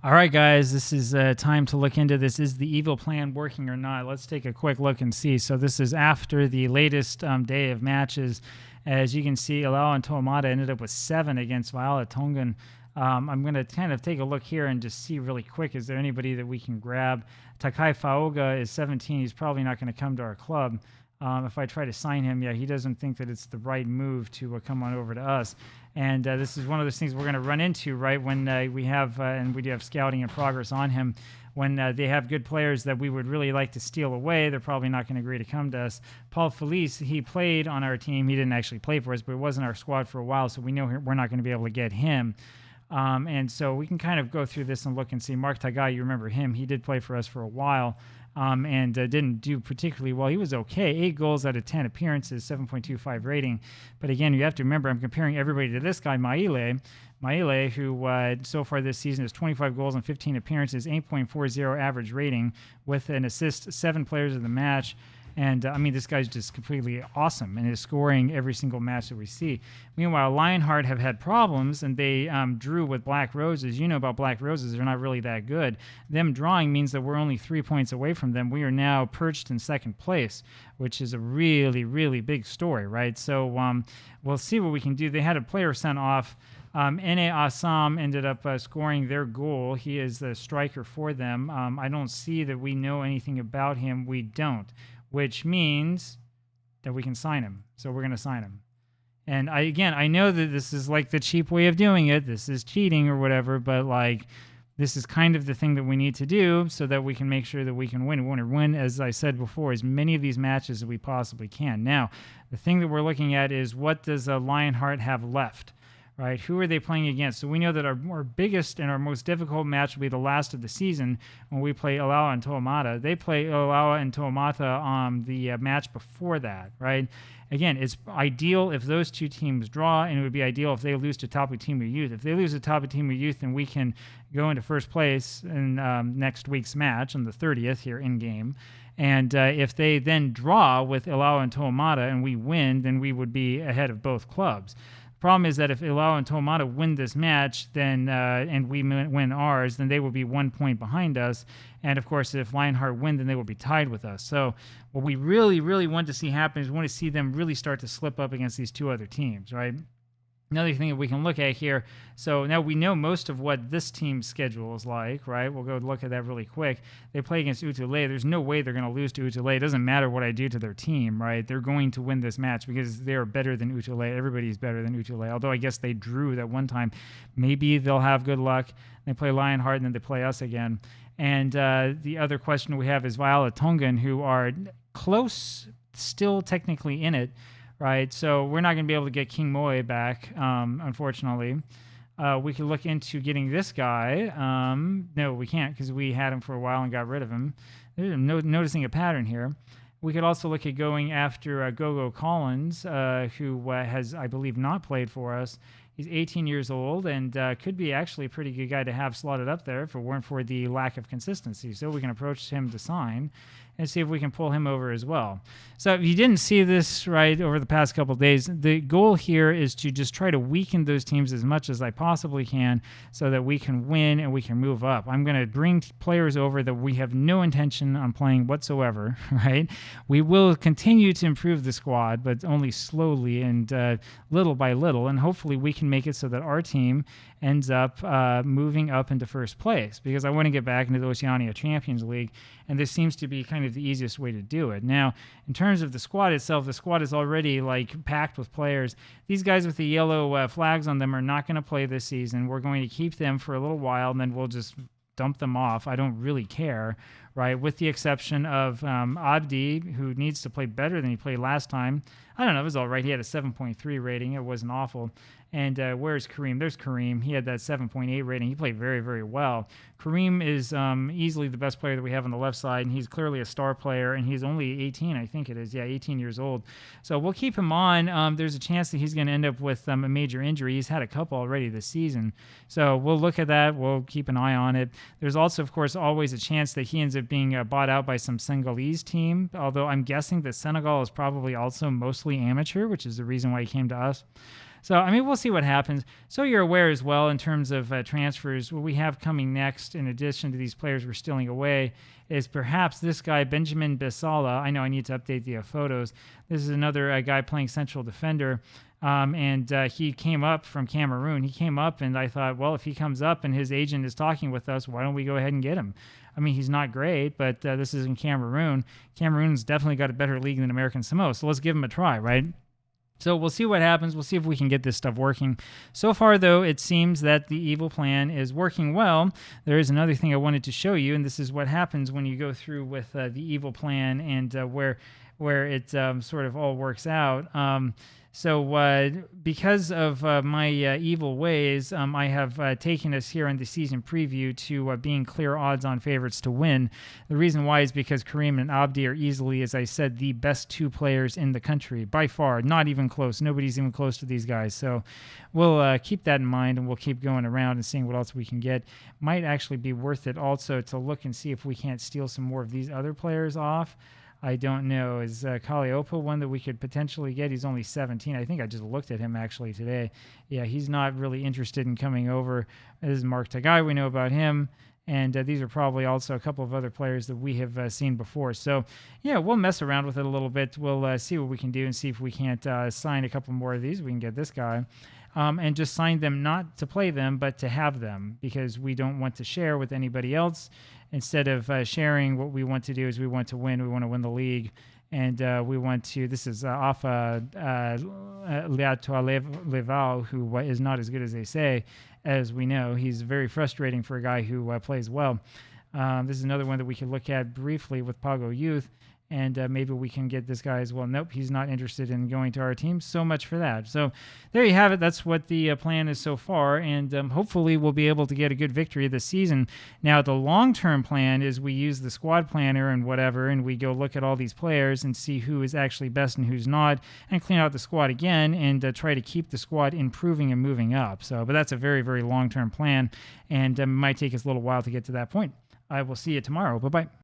All right, guys, this is time to look into this. Is the evil plan working or not? Let's take a quick look and see. So this is after the latest day of matches. As you can see, Alao and Toamata ended up with 7 against Viola Tongan. I'm going to kind of take a look here and just see really quick, is there anybody that we can grab? Takai Faoga is 17. He's probably not going to come to our club. If I try to sign him, he doesn't think that it's the right move to come on over to us. And this is one of those things we're going to run into, right, when we have, and we do have scouting in progress on him, when they have good players that we would really like to steal away, they're probably not going to agree to come to us. Paul Felice, he played on our team. He didn't actually play for us, but he was in our squad for a while, so we know we're not going to be able to get him. And so we can kind of go through this and look and see. Mark Tagai, you remember him. He did play for us for a while. And didn't do particularly well. He was okay. 8 goals out of 10 appearances, 7.25 rating. But again, you have to remember, I'm comparing everybody to this guy, Maile. Maile, who so far this season has 25 goals and 15 appearances, 8.40 average rating with an assist, 7 players of the match. And, this guy's just completely awesome and is scoring every single match that we see. Meanwhile, Lionheart have had problems, and they drew with Black Roses. You know about Black Roses. They're not really that good. Them drawing means that we're only 3 points away from them. We are now perched in second place, which is a really, really big story, right? So we'll see what we can do. They had a player sent off. Ene Assam ended up scoring their goal. He is the striker for them. I don't see that we know anything about him. We don't. Which means that we can sign him. So we're going to sign him. And I know that this is like the cheap way of doing it. This is cheating or whatever, but this is kind of the thing that we need to do so that we can make sure that we can win. We want to win, as I said before, as many of these matches as we possibly can. Now, the thing that we're looking at is, what does Lionheart have left? Right? Who are they playing against? So we know that our biggest and our most difficult match will be the last of the season when we play Olawa and Toamata. They play Olawa and Toamata on the match before that, right? Again, it's ideal if those two teams draw, and it would be ideal if they lose to Tapu Timu Youth. If they lose to Tapu Timu Youth, then we can go into first place in next week's match on the 30th here in-game. And if they then draw with Olawa and Toamata and we win, then we would be ahead of both clubs. Problem is that if Ilau and Toamata win this match, then and we win ours, then they will be 1 point behind us. And of course, if Lionheart win, then they will be tied with us. So what we really, really want to see happen is we want to see them really start to slip up against these two other teams, right? Another thing that we can look at here, so now we know most of what this team's schedule is like, right? We'll go look at that really quick. They play against Utule. There's no way they're going to lose to Utule. It doesn't matter what I do to their team, right? They're going to win this match because they are better than Utule. Everybody's better than Utule, although I guess they drew that one time. Maybe they'll have good luck. They play Lionheart, and then they play us again. And the other question we have is Viola Tongan, who are close, still technically in it, right? So we're not going to be able to get King Moe back, unfortunately. We could look into getting this guy. No, we can't, because we had him for a while and got rid of him. I'm noticing a pattern here. We could also look at going after Gogo Collins, who has, I believe, not played for us. He's 18 years old and could be actually a pretty good guy to have slotted up there if it weren't for the lack of consistency. So we can approach him to sign and see if we can pull him over as well. So if you didn't see this right over the past couple of days, the goal here is to just try to weaken those teams as much as I possibly can so that we can win and we can move up. I'm going to bring players over that we have no intention on playing whatsoever, right? We will continue to improve the squad, but only slowly and little by little, and hopefully we can make it so that our team ends up moving up into first place, because I want to get back into the Oceania Champions League, and this seems to be kind of the easiest way to do it. Now, in terms of the squad itself, the squad is already packed with players. These guys with the yellow flags on them are not going to play this season. We're going to keep them for a little while, and then we'll just dump them off. I don't really care, right? With the exception of Abdi, who needs to play better than he played last time. I don't know, it was all right. He had a 7.3 rating. It wasn't awful. And where's Kareem? There's Kareem. He had that 7.8 rating. He played very, very well. Kareem is easily the best player that we have on the left side, and he's clearly a star player, and he's only 18, I think it is. Yeah, 18 years old. So we'll keep him on. There's a chance that he's going to end up with a major injury. He's had a couple already this season. So we'll look at that. We'll keep an eye on it. There's also, of course, always a chance that he ends up being bought out by some Senegalese team, although I'm guessing that Senegal is probably also mostly amateur, which is the reason why he came to us. So, I mean, we'll see what happens. So you're aware as well in terms of transfers, what we have coming next, in addition to these players we're stealing away, is perhaps this guy, Benjamin Bissala. I know I need to update the photos. This is another guy playing central defender. And he came up from Cameroon. He came up, and I thought, well, if he comes up and his agent is talking with us, why don't we go ahead and get him? I mean, he's not great, but this is in Cameroon. Cameroon's definitely got a better league than American Samoa, so let's give him a try, right? So we'll see what happens. We'll see if we can get this stuff working. So far, though, it seems that the evil plan is working well. There is another thing I wanted to show you, and this is what happens when you go through with the evil plan and where it sort of all works out. So because of my evil ways, I have taken us here in the season preview to being clear odds-on favorites to win. The reason why is because Kareem and Abdi are easily, as I said, the best two players in the country, by far. Not even close. Nobody's even close to these guys. So we'll keep that in mind, and we'll keep going around and seeing what else we can get. Might actually be worth it also to look and see if we can't steal some more of these other players off. I don't know. Is Calliope one that we could potentially get? He's only 17. I think I just looked at him actually today. Yeah, he's not really interested in coming over. This is Mark Tagai. We know about him. And these are probably also a couple of other players that we have seen before. So, yeah, we'll mess around with it a little bit. We'll see what we can do and see if we can't sign a couple more of these. We can get this guy. And just sign them not to play them, but to have them, because we don't want to share with anybody else. Instead of sharing, what we want to do is we want to win. We want to win the league. And we want to, this is Afa Leval, who is not as good as they say, as we know. He's very frustrating for a guy who plays well. This is another one that we could look at briefly with Pago Youth. And maybe we can get this guy as well. Nope, he's not interested in going to our team. So much for that. So there you have it. That's what the plan is so far. And hopefully we'll be able to get a good victory this season. Now, the long-term plan is we use the squad planner and whatever, and we go look at all these players and see who is actually best and who's not, and clean out the squad again and try to keep the squad improving and moving up. So, but that's a very, very long-term plan, and it might take us a little while to get to that point. I will see you tomorrow. Bye-bye.